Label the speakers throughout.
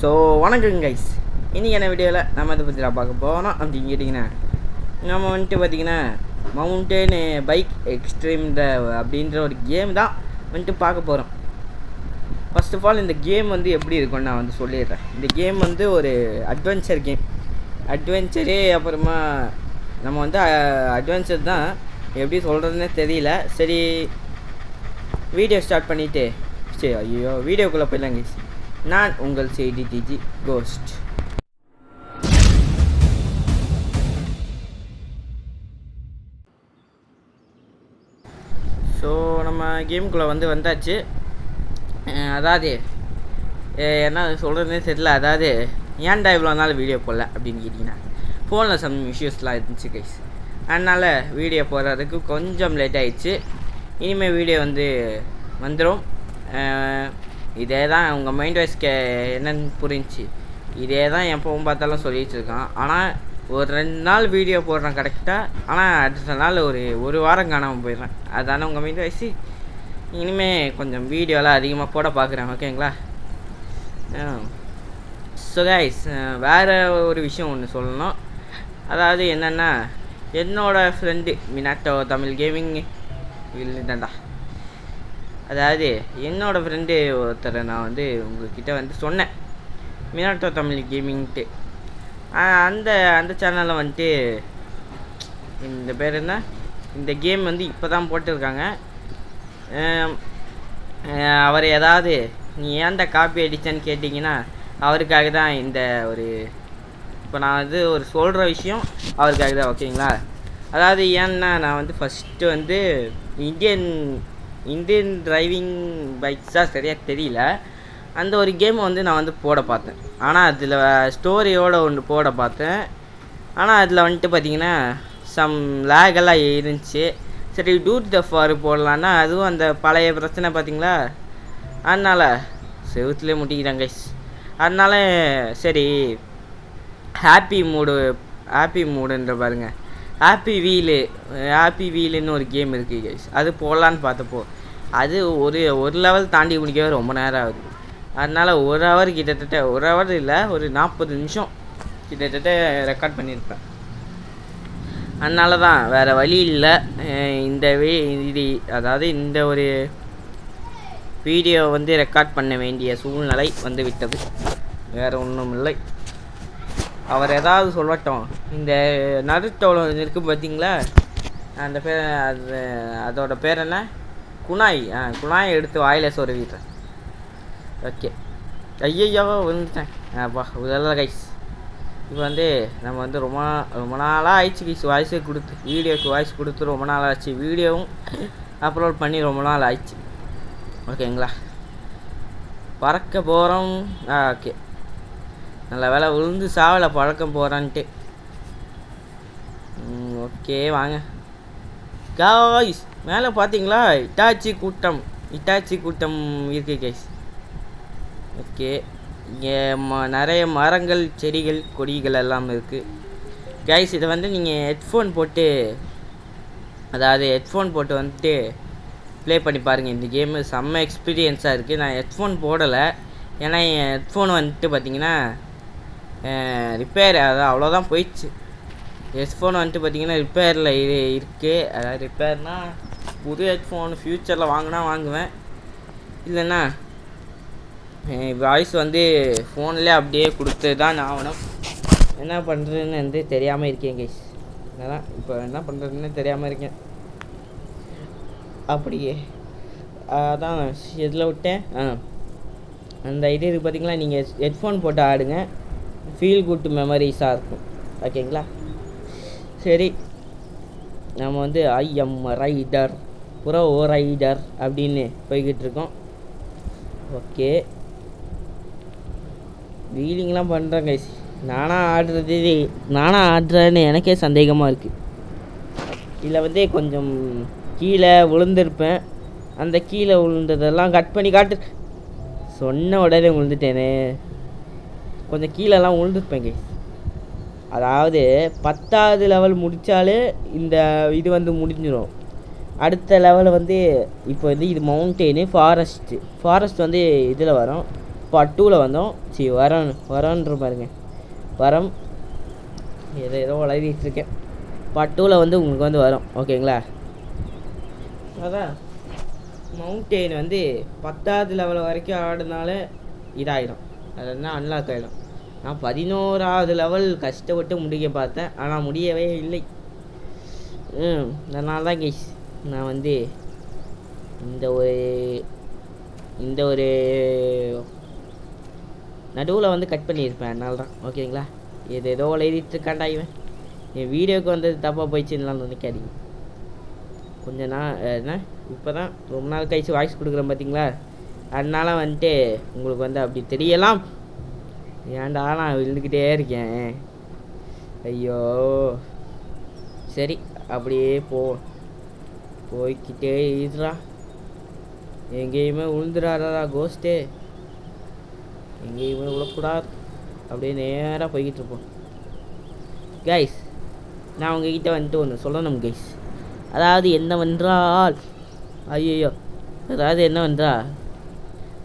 Speaker 1: So வணக்கம் guys. இன்றைக்கி என்ன வீடியோவில் நம்ம இதை பற்றி பார்க்க போகிறோம் அப்படின்னு கேட்டிங்கன்னா, நம்ம வந்துட்டு பார்த்திங்கன்னா மவுண்டேன் பைக் எக்ஸ்ட்ரீம் அப்படின்ற ஒரு கேம் தான் வந்துட்டு பார்க்க போகிறோம். ஃபர்ஸ்ட் ஆஃப் ஆல் இந்த கேம் வந்து எப்படி இருக்கும்னு நான் வந்து சொல்லிடுறேன். இந்த கேம் வந்து ஒரு அட்வென்ச்சர் கேம். அட்வென்ச்சரே அப்புறமா நம்ம வந்து அட்வென்ச்சர் தான், எப்படி சொல்கிறதுனே தெரியல. சரி, வீடியோ ஸ்டார்ட் பண்ணிவிட்டு சரி ஐயோ வீடியோக்குள்ளே போயிடலாம் கைஸ். நான் உங்கள் செய்தி டிஜி கோஸ்ட். ஸோ நம்ம கேமுக்குள்ளே வந்தாச்சு. அதாவது என்ன சொல்கிறதுனே தெரியல. அதாவது ஏன்டா இவ்வளோ நாள் வீடியோ போடல அப்படின்னு கேட்டிங்கன்னா, ஃபோனில் சம் இஷ்யூஸ்லாம் இருந்துச்சு கைஸ். அதனால் வீடியோ போடுறதுக்கு கொஞ்சம் லேட் ஆகிடுச்சு. இனிமேல் வீடியோ வந்துடும். இதே தான் உங்கள் மைண்ட் வாய்ஸ்க்கு என்னென்னு புரிஞ்சு, இதே தான் எப்பவும் பார்த்தாலும் சொல்லிகிட்டு இருக்கான். ஆனால் ஒரு 2 நாள் வீடியோ போடுறேன் கரெக்டாக. ஆனால் அடுத்த நாள் ஒரு வாரம் காணாமல் போயிடுறேன். அதுதானே உங்கள் மைண்ட் வாய்ஸ். இனிமேல் கொஞ்சம் வீடியோலாம் அதிகமாக போட பார்க்குறேன், ஓகேங்களா? ஸோ கைஸ், வேறு ஒரு விஷயம் ஒன்று சொல்லணும். அதாவது என்னென்னா, என்னோடய ஃப்ரெண்டு மினாட்டோ தமிழ் கேமிங் இல்லைதாண்டா, அதாவது என்னோடய ஃப்ரெண்டு ஒருத்தரை நான் உங்கள்கிட்ட சொன்னேன், மினாட்டோ தமிழ் கேமிங்ட்டு. அந்த சேனலில் இந்த பேர் என்ன, இந்த கேம் இப்போ தான் போட்டிருக்காங்க. அவர் ஏதாவது நீ ஏன்டா காப்பி அடித்தேன்னு கேட்டிங்கன்னா, அவருக்காக தான் இந்த ஒரு இப்போ நான் ஒரு சொல்கிற விஷயம் அவருக்காக தான், ஓகேங்களா? அதாவது ஏன்னா நான் ஃபஸ்ட்டு இந்தியன் டிரைவிங் பைக்ஸாக சரியாக தெரியல. அந்த ஒரு கேமை நான் போட பார்த்தேன். ஆனால் அதில் ஸ்டோரியோடு ஒன்று போட பார்த்தேன். ஆனால் அதில் பார்த்திங்கன்னா சம் லேகெல்லாம் இருந்துச்சு. சரி, டூட் த ஃபார் போடலான்னா அதுவும் அந்த பழைய பிரச்சனை பார்த்திங்களா, அதனால் செவுத்துலேயே முட்டிக்கிறாங்க கைஸ். அதனால சரி, ஹாப்பி மூடுன்ற பாருங்க, ஹாப்பி வீலுன்னு ஒரு கேம் இருக்குது கைஸ். அது போடலான்னு பார்த்தப்போ அது ஒரு லெவல் தாண்டி முடிக்கவே ரொம்ப நேரம் ஆகுது. அதனால் 1 ஹவர் கிட்டத்தட்ட, 1 ஹவர் இல்லை, ஒரு 40 நிமிஷம் கிட்டத்தட்ட ரெக்கார்ட் பண்ணியிருப்பேன். அதனால தான் வேறு வழி இல்லை. அதாவது இந்த ஒரு வீடியோ ரெக்கார்ட் பண்ண வேண்டிய சூழ்நிலை விட்டது. வேறு ஒன்றும் இல்லை. அவர் ஏதாவது சொல்லட்டும். இந்த நருட்டோவில் இருக்குது பார்த்தீங்களா, அந்த பேர் அதோட பேர் என்ன, குணாய் எடுத்து வாயில் சொருவிட்டேன். ஓகே, ஐயோ விழுந்துட்டேன். அப்பா இதெல்லாம் கைஸ். இப்போ நம்ம ரொம்ப நாளாக ஆயிடுச்சு கைஸ். வீடியோக்கு வாய்ஸ் கொடுத்து ரொம்ப நாள் ஆச்சு. வீடியோவும் அப்லோட் பண்ணி ரொம்ப நாள் ஆயிடுச்சு, ஓகேங்களா? பறக்க போகிறோம். ஓகே, நல்ல வேலை விழுந்து சாவலை, பழக்கம் போகிறான்ட்டு. ஓகே வாங்க காய்ஸ். மேலே பார்த்தீங்களா இட்டாச்சி கூட்டம் இருக்குது கைஸ். ஓகே, இங்கே நிறைய மரங்கள், செடிகள், கொடிகள் எல்லாம் இருக்குது கைஸ். இதை நீங்கள் ஹெட்ஃபோன் போட்டு ப்ளே பண்ணி பாருங்கள். இந்த கேமு செம்ம எக்ஸ்பீரியன்ஸாக இருக்குது. நான் ஹெட்ஃபோன் போடலை, ஏன்னா என் ஹெட்ஃபோன் பார்த்திங்கன்னா ரிப்பேர், அவ்வளோதான் போயிடுச்சு. ஹெட்ஃபோன் பார்த்திங்கன்னா ரிப்பேரில் இருக்குது. அதாவது ரிப்பேர்னால் புது ஹெட்ஃபோன் ஃப்யூச்சரில் வாங்குவேன். இல்லைன்னா வாய்ஸ் ஃபோன்லேயே அப்படியே கொடுத்து தான் ஆகணும். என்ன பண்ணுறதுன்னு தெரியாமல் இருக்கேன் கைஸ். அதான் இப்போ என்ன பண்ணுறதுன்னு தெரியாமல் இருக்கேன். அப்படியே அதான் எதில் விட்டேன். அந்த இது இருக்குது பார்த்திங்களா, நீங்கள் ஹெட்ஃபோன் போட்டு ஆடுங்க, ஃபீல் குட் மெமரிஸாக இருக்கும், ஓகேங்களா? சரி, நம்ம I am rider, bro rider அப்படின்னு போய்கிட்டு இருக்கோம். ஓகே, வீலிங்லாம் பண்ணுறேன் கைஸ். நானாக ஆடுறேன்னு எனக்கே சந்தேகமாக இருக்குது. இதில் கொஞ்சம் கீழே விழுந்திருப்பேன். அந்த கீழே விழுந்ததெல்லாம் கட் பண்ணி காட்டு சொன்ன உடனே விழுந்துட்டேனே. கொஞ்சம் கீழெல்லாம் விழுந்துருப்பேன் கைஸ். அதாவது 10வது லெவல் முடித்தாலே இந்த இது முடிஞ்சிடும். அடுத்த லெவலில் இப்போ இது மவுண்டெயின், ஃபாரஸ்ட் இதில் வரும். பார்ட் 2ல் வந்தோம். வரோன்ற பாருங்க வரம் ஏதோ வளரிட்டுருக்கேன். பார்ட் 2ல் வந்து உங்களுக்கு வந்து வரும். ஓகேங்களா? அதான் மவுண்டெயின் வந்து 10வது லெவல் வரைக்கும் ஆடுனால இதாகிடும், அதெல்லாம் அன்லாக் ஆகிடும். நான் 11வது லெவல் கஷ்டப்பட்டு முடிக்க பார்த்தேன், ஆனால் முடியவே இல்லை. அதனால தான் கைஸ் நான் வந்து இந்த ஒரு நடுவில் வந்து கட் பண்ணியிருப்பேன். அதனால தான். ஓகேங்களா? ஏதோ எழுதிட்டுருக்காண்டா இவன். என் வீடியோவுக்கு வந்து தப்பாக போயிடுச்சுன்னு நினைக்காதீங்க. கொஞ்ச நாள் என்ன இப்போ தான் ரொம்ப நாள் கழிச்சு வாய்ஸ் கொடுக்குறேன் பார்த்தீங்களா? அதனால வந்துட்டு உங்களுக்கு வந்து அப்படி தெரியலாம். ஏன்டா நான் விழுந்துக்கிட்டே இருக்கேன். ஐயோ சரி, அப்படியே போய்கிட்டே இருறா. எங்கேயுமே விழுந்துடாதா கோஸ்ட்டே, எங்கேயுமே விழக்கூடாது. அப்படியே நேராக போய்கிட்டு இருப்போம். கைஸ் நான் உங்ககிட்ட வந்துட்டு ஒன்று சொல்லணும் கைஸ். அதாவது என்னவென்றால்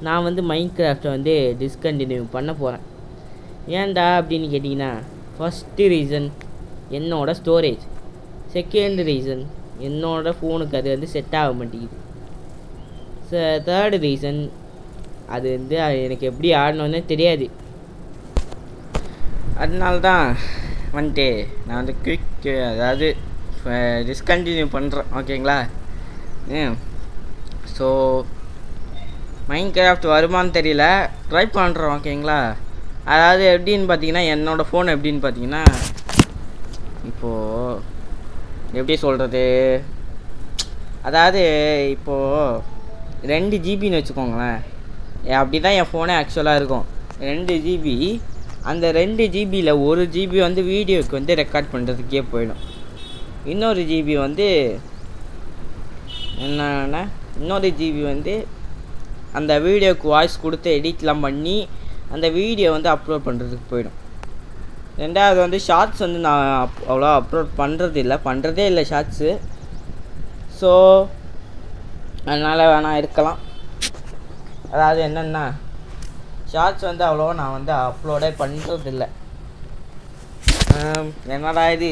Speaker 1: நான் வந்து மைன்கிராஃப்டை வந்து டிஸ்கண்டினியூ பண்ண போகிறேன். ஏன்டா அப்படின்னு கேட்டிங்கன்னா, ஃபஸ்ட்டு ரீசன் என்னோடய ஸ்டோரேஜ், செகண்ட் ரீசன் என்னோடய ஃபோனுக்கு அது வந்து செட் ஆக மாட்டேங்குது, தேர்டு ரீசன் அது வந்து எனக்கு எப்படி ஆடணுன்னே தெரியாது. அதனால தான் வந்துட்டு நான் வந்து அதாவது டிஸ்கண்டினியூ பண்ணுறேன். ஓகேங்களா? ஸோ மைன்கிராஃப்ட் வருமானு தெரியல, ட்ரை பண்ணுறோம். ஓகேங்களா? அதாவது எப்படின்னு பார்த்தீங்கன்னா, என்னோடய ஃபோன் எப்படின்னு பார்த்தீங்கன்னா, இப்போது எப்படி சொல்கிறது, அதாவது இப்போது 2 ஜிபின்னு வச்சுக்கோங்களேன். அப்படி தான் என் ஃபோனே ஆக்சுவலாக இருக்கும். 2 ஜிபி. அந்த 2 ஜிபியில் 1 ஜிபி வந்து வீடியோவுக்கு வந்து ரெக்கார்ட் பண்ணுறதுக்கே போயிடும். இன்னொரு ஜிபி வந்து என்னன்னா, இன்னொரு ஜிபி வந்து அந்த வீடியோவுக்கு வாய்ஸ் கொடுத்து எடிட்லாம் பண்ணி அந்த வீடியோ வந்து அப்லோட் பண்ணுறதுக்கு போயிடும். ரெண்டாவது வந்து ஷார்ட்ஸ் வந்து நான் அவ்வளோ அப்லோட் பண்ணுறதே இல்லை ஷார்ட்ஸு. ஸோ அதனால் வேணால் இருக்கலாம். அதாவது என்னென்னா, ஷார்ட்ஸ் வந்து அவ்வளோவா நான் வந்து அப்லோடே பண்ணுறதில்லை. என்னடா இது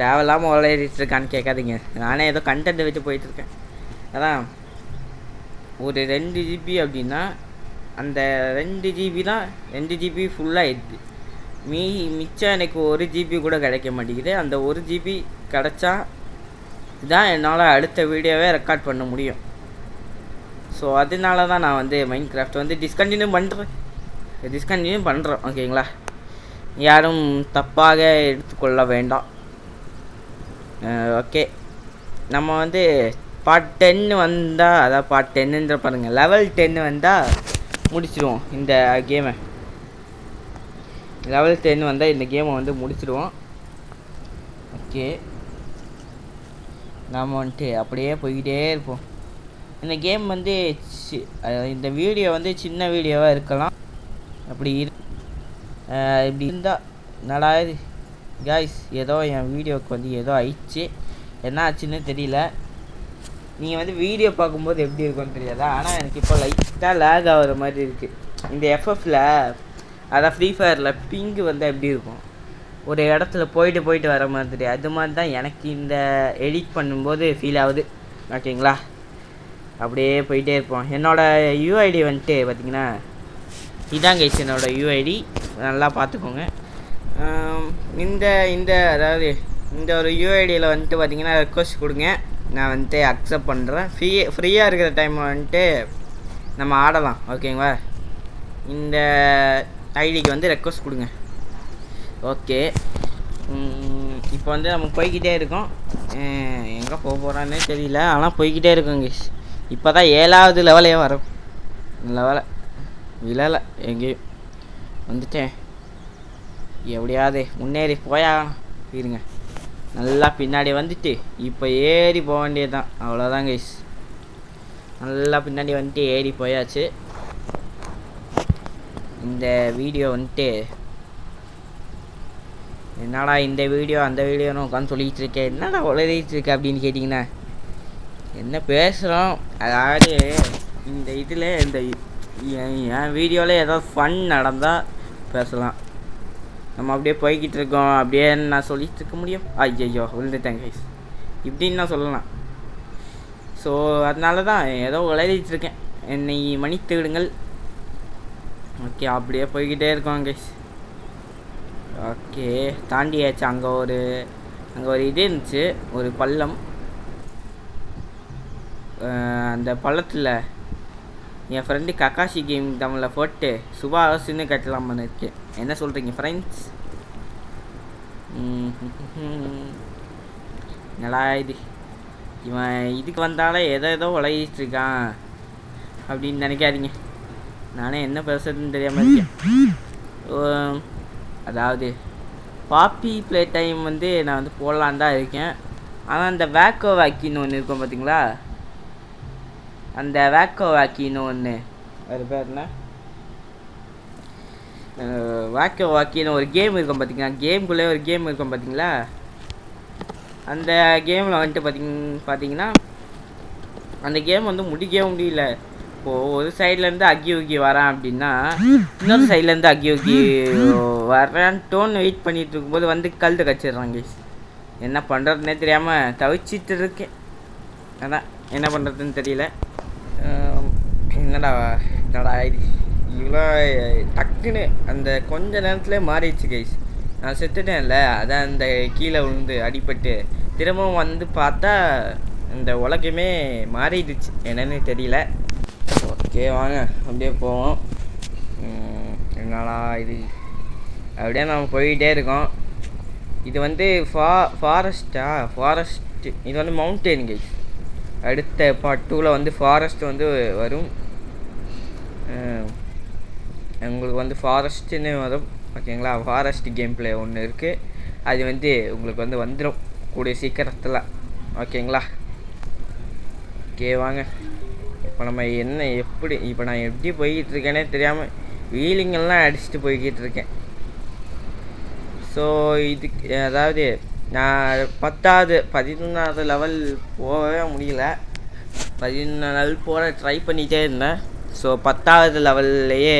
Speaker 1: தேவையில்லாமல் விளையாடிட்டுருக்கான்னு கேட்காதீங்க. நானே ஏதோ கண்டென்ட் வச்சு போயிட்டுருக்கேன். அதான் ஒரு 2 ஜிபி அப்படின்னா அந்த 2 ஜிபி தான் 2 ஜிபி ஃபுல்லாகிடுது. மிச்சம் எனக்கு 1 ஜிபி கூட கிடைக்க மாட்டேங்குது. அந்த 1 ஜிபி கிடச்சா தான் என்னால் அடுத்த வீடியோவே ரெக்கார்ட் பண்ண முடியும். ஸோ அதனால தான் நான் வந்து மைன்கிராஃப்ட் வந்து டிஸ்கண்டினியூ பண்ணுறேன். ஓகேங்களா? யாரும் தப்பாக எடுத்துக்கொள்ள வேண்டாம். ஓகே, நம்ம வந்து பார்ட் 10 வந்தால், அதாவது பார்ட் 10ன்ற பாருங்கள், லெவல் 10 வந்தால் முடிச்சிடுவோம் இந்த கேமை. லெவல் 10 வந்தால் இந்த கேமை வந்து முடிச்சிடுவோம். ஓகே, நாம் வந்துட்டு அப்படியே போய்கிட்டே இருப்போம். இந்த கேம் வந்து இந்த வீடியோ வந்து சின்ன வீடியோவாக இருக்கலாம். அப்படி இப்படி இருந்தால் நடாது காய்ஸ். ஏதோ என் வீடியோவுக்கு வந்து ஏதோ ஆயிடுச்சு, என்ன ஆச்சுன்னு தெரியல. நீங்கள் வந்து வீடியோ பார்க்கும்போது எப்படி இருக்குன்னு தெரியாதா? ஆனால் எனக்கு இப்போ லைட்டாக லேக் ஆகிற மாதிரி இருக்குது. இந்த எஃப்எஃப்பில், அதான் ஃப்ரீ ஃபயரில் பிங்கு வந்து எப்படி இருக்கும், ஒரு இடத்துல போயிட்டு வர மாதிரி, அது மாதிரி தான் எனக்கு இந்த எடிட் பண்ணும்போது ஃபீல் ஆகுது. ஓகேங்களா? அப்படியே போயிட்டே இருப்போம். என்னோடய யூஐடி வந்துட்டு பார்த்திங்கன்னா இதாங்க கைஸ், என்னோடய யூஐடி நல்லா பார்த்துக்கோங்க. அதாவது இந்த ஒரு யூஐடியில் வந்துட்டு பார்த்திங்கன்னா ரெக்வஸ்ட் கொடுங்க, நான் வந்துட்டு அக்செப்ட் பண்ணுறேன். ஃப்ரீயாக இருக்கிற டைம் வந்துட்டு நம்ம ஆடலாம். ஓகேங்களா? இந்த ஐடிக்கு வந்து ரெக்வஸ்ட் கொடுங்க. ஓகே, இப்போ வந்து நம்ம போய்கிட்டே இருக்கோம். எங்கே போக போகிறான்னே தெரியல, ஆனால் போய்கிட்டே இருக்கோம் கைஸ். இப்போ தான் 7வது லெவலே வரும். லெவலை விழலை, எங்கேயும் வந்துட்டேன். எப்படியாவது முன்னேறி போயாகணும். இருங்க, நல்லா பின்னாடி வந்துட்டு இப்போ ஏறி போக வேண்டியது தான். அவ்வளோதான் கைஸ், நல்லா பின்னாடி வந்துட்டு ஏறி போயாச்சு. இந்த வீடியோ வந்துட்டு என்னடா இந்த வீடியோ அந்த வீடியோன்னு உட்காந்து சொல்லிகிட்டு இருக்கேன், என்னடா உளறிட்டு இருக்க அப்படின்னு கேட்டிங்கன்னா, என்ன பேசுகிறோம். அதாவது இந்த இதில் என் வீடியோவில் ஏதாவது ஃபன் நடந்தால் பேசலாம். நம்ம அப்படியே போய்கிட்டு இருக்கோம், அப்படியே நான் சொல்லிட்டு இருக்க முடியும். ஐயோ விழுந்துட்டேன் கைஸ், இப்படின்னு நான் சொல்லலாம். ஸோ அதனால தான் ஏதோ விளையாடிட்டு இருக்கேன், என்னை மன்னித்து விடுங்கள். ஓகே, அப்படியே போய்கிட்டே இருக்கோம் கைஸ். ஓகே, தாண்டியாச்சு. அங்கே ஒரு இது இருந்துச்சு, ஒரு பள்ளம். அந்த பள்ளத்தில் என் ஃப்ரெண்டு கக்காஷி கேம் தமிழில் போட்டு சுபாஷுன்னு கட்டலாமான்னு இருக்கேன். என்ன சொல்கிறீங்க ஃப்ரெண்ட்ஸ்? நல்லா இது இவன் இதுக்கு வந்தாலே ஏதோ உலகிட்டு இருக்கான் அப்படின்னு நினைக்காதீங்க. நானே என்ன பேசுறதுன்னு தெரியாமல் இருக்கேன். அதாவது பாப்பி ப்ளே டைம் வந்து நான் வந்து போடலான் தான் இருக்கேன். ஆனால் அந்த வேக்கோ வேக்கின்னு ஒன்று இருக்கும் பார்த்தீங்களா, அந்த வேக்கோ வேக்கின்னு ஒன்று, அது பேர் என்ன, வேக்கோ வாக்கின்னு ஒரு கேம் இருக்கும் பார்த்தீங்களா, கேம்குள்ளே ஒரு கேம் இருக்கும் பார்த்தீங்களா. அந்த கேமில் வந்துட்டு பார்த்தீங்கன்னா அந்த கேம் வந்து முடிக்கவே முடியல. இப்போது ஒரு சைட்லேருந்து அக்கி உக்கி வரான் அப்படின்னா இன்னொரு சைட்லேருந்து அக்கி உக்கி வரான்ட்டோன்னு வெயிட் பண்ணிகிட்டு இருக்கும்போது வந்து கழுத்தை கச்சிடுறாங்க. என்ன பண்ணுறதுனே தெரியாமல் தவிச்சிட்டு இருக்கேன். அதான் என்ன பண்ணுறதுன்னு தெரியல. என்னடா இது இவ்வளோ டக்குன்னு அந்த கொஞ்ச நேரத்தில் மாறிடுச்சு கைஸ். நான் செத்துட்டேன்ல, அதான் அந்த கீழே விழுந்து அடிபட்டு திரும்பவும் வந்து பார்த்தா இந்த உலகமே மாறிடுச்சு, என்னன்னு தெரியல. ஓகே வாங்க அப்படியே போவோம். என்னடா இது, அப்படியே நம்ம போய்கிட்டே இருக்கோம். இது வந்து ஃபாரஸ்ட்டு, இது வந்து மவுண்டெயின் கைஸ். அடுத்த பார்ட் 2ல் வந்து ஃபாரஸ்ட் வந்து வரும். உங்களுக்கு வந்து ஃபாரஸ்ட்டுன்னு வரும், ஓகேங்களா. ஃபாரஸ்ட் கேம் பிளே ஒன்று இருக்குது, அது வந்து உங்களுக்கு வந்து வந்துடும் கூடிய சீக்கிரத்தில், ஓகேங்களா. ஓகே வாங்க. இப்போ நம்ம இப்போ நான் எப்படி போய்கிட்டு இருக்கேனே தெரியாமல் வீலிங்கெல்லாம் அடிச்சுட்டு போய்கிட்டு இருக்கேன். ஸோ இதுக்கு அதாவது நான் 11வது லெவல் போகவே முடியல. 11 லெவல் போக ட்ரை பண்ணிகிட்டே இருந்தேன். ஸோ 10வது லெவல்லையே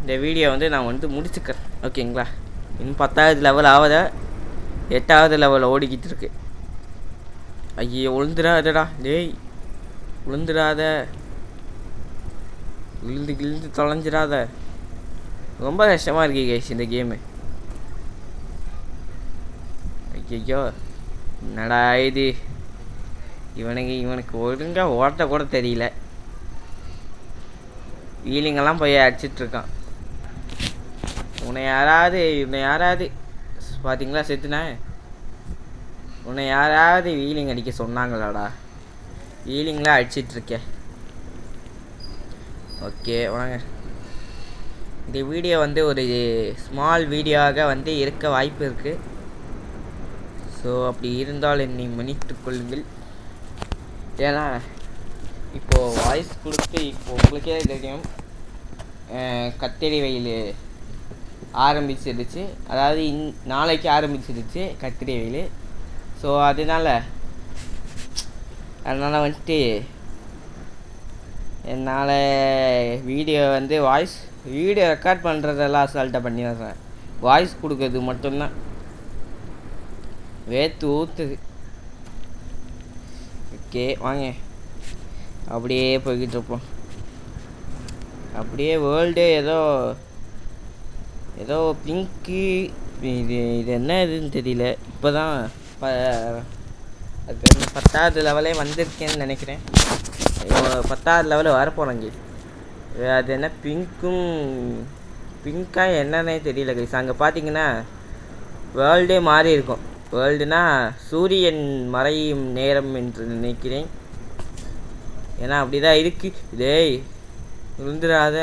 Speaker 1: இந்த வீடியோ வந்து நான் வந்து முடிச்சுக்கிறேன், ஓகேங்களா. இன்னும் 10வது லெவல் ஆகாத 8வது லெவலில் ஓடிக்கிட்டு இருக்கு. ஐயோ விழுந்துடாதடா டேய், விழுந்துடாத, விழுந்து தொலைஞ்சிடாத. ரொம்ப கஷ்டமாக இருக்கு கைஸ் இந்த கேமு. ஐயோ என்னடா இது, இவனுக்கு ஒழுங்காக ஓட்ட கூட தெரியல, வீலிங்கெல்லாம் போய் அடிச்சிட்ருக்கான். உன்னை யாராவது பார்த்தீங்களா செத்துனேன். உன்னை யாராவது வீலிங் அடிக்க சொன்னாங்களாடா, வீலிங்லாம் அடிச்சிட்ருக்கேன். ஓகே வாங்க. இந்த வீடியோ வந்து ஒரு ஸ்மால் வீடியோவாக வந்து இருக்க வாய்ப்பு இருக்குது. ஸோ அப்படி இருந்தால் என்னை மன்னித்து கொள்ளுங்கள். ஏன்னா இப்போது வாய்ஸ் கொடுத்து இப்போது உங்களுக்கே தெரியும், கத்திரி வெயில் ஆரம்பிச்சிருச்சு, அதாவது நாளைக்கு ஆரம்பிச்சிருச்சு கத்திரி வெயில். ஸோ அதனால் வந்துட்டு என்னால் வீடியோ வந்து வீடியோ ரெக்கார்ட் பண்ணுறதெல்லாம் அசால்ட்டாக பண்ணிடுறேன், வாய்ஸ் கொடுக்கறது மட்டும்தான் வேத்து ஊற்றுது. ஓகே வாங்க அப்படியே போய்கிட்டு இருப்போம். அப்படியே வேர்ல்டு ஏதோ பிங்க்கு, இது என்ன இதுன்னு தெரியல. இப்போ தான் அது 10வது லெவலே வந்திருக்கேன்னு நினைக்கிறேன். 10வது லெவலில் வரப்போகிறாங்க. அது என்ன பிங்க்கா என்னன்னே தெரியல கைஸ். அங்கே பார்த்தீங்கன்னா வேர்ல்டே மாறி இருக்கும். வேர்ல்டுனா சூரியன் மறையும் நேரம் என்று நினைக்கிறேன், ஏன்னா அப்படி தான் இருக்கு. டேய் விழுந்துடாத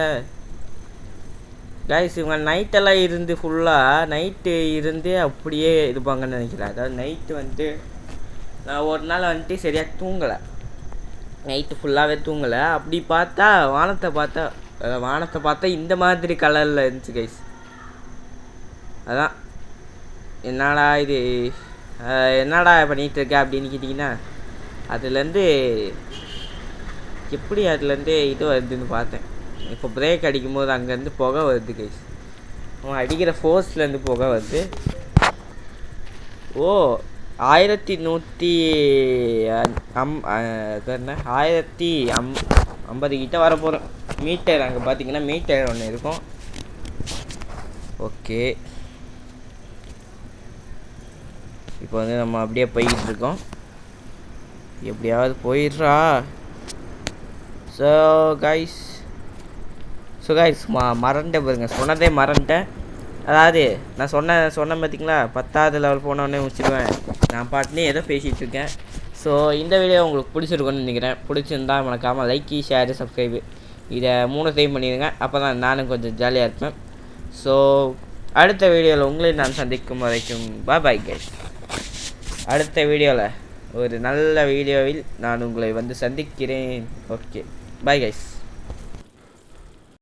Speaker 1: கைஸ். இவங்க நைட்டெல்லாம் இருந்து ஃபுல்லாக நைட்டு இருந்து அப்படியே இருப்பாங்கன்னு நினைக்கிறேன். அதாவது நைட்டு வந்துட்டு நான் ஒரு நாள் வந்துட்டு சரியாக தூங்கலை, நைட்டு ஃபுல்லாகவே தூங்கலை. அப்படி பார்த்தா வானத்தை பார்த்தா இந்த மாதிரி கலரில் இருந்துச்சு கைஸ். அதான் என்னடா இது, என்னடா பண்ணிகிட்டு இருக்க அப்படின்னு கேட்டிங்கன்னா, அதுலேருந்து எப்படி அதுலேருந்து இது வருதுன்னு பார்த்தேன். இப்போ பிரேக் அடிக்கும்போது அங்கேருந்து புகை வருது கைஸ். அவன் அடிக்கிற ஃபோர்ஸ்லேருந்து புகை வருது. ஓ 1150 கிட்ட வர போகிறோம். மீட்டர் அங்கே பார்த்தீங்கன்னா மீட்டர் ஒன்று இருக்கும். ஓகே, இப்போ வந்து நம்ம அப்படியே போய்கிட்டு இருக்கோம். எப்படியாவது போயிடுறா. ஸோ கைஸ் மறந்துட்டேன் பாருங்க, சொன்னதே மறந்துட்டேன். அதாவது நான் சொன்னேன் பார்த்தீங்களா, 10வது லெவல் போனோடனே முடிச்சிடுவேன். நான் பாட்டுனே ஏதோ பேசிகிட்டு இருக்கேன். ஸோ இந்த வீடியோ உங்களுக்கு பிடிச்சிருக்குன்னு நினைக்கிறேன். பிடிச்சிருந்தா மறக்காமல் லைக், ஷேரு, சப்ஸ்கிரைபு இதை 3 டைம் பண்ணிடுங்க. அப்போ தான் நானும் கொஞ்சம் ஜாலியாக இருப்பேன். ஸோ அடுத்த வீடியோவில் உங்களை நான் சந்திக்கும் வரைக்கும் பாய் கைஸ். அடுத்த வீடியோவில் ஒரு நல்ல வீடியோவில் நான் உங்களை வந்து சந்திக்கிறேன். Okay, bye guys.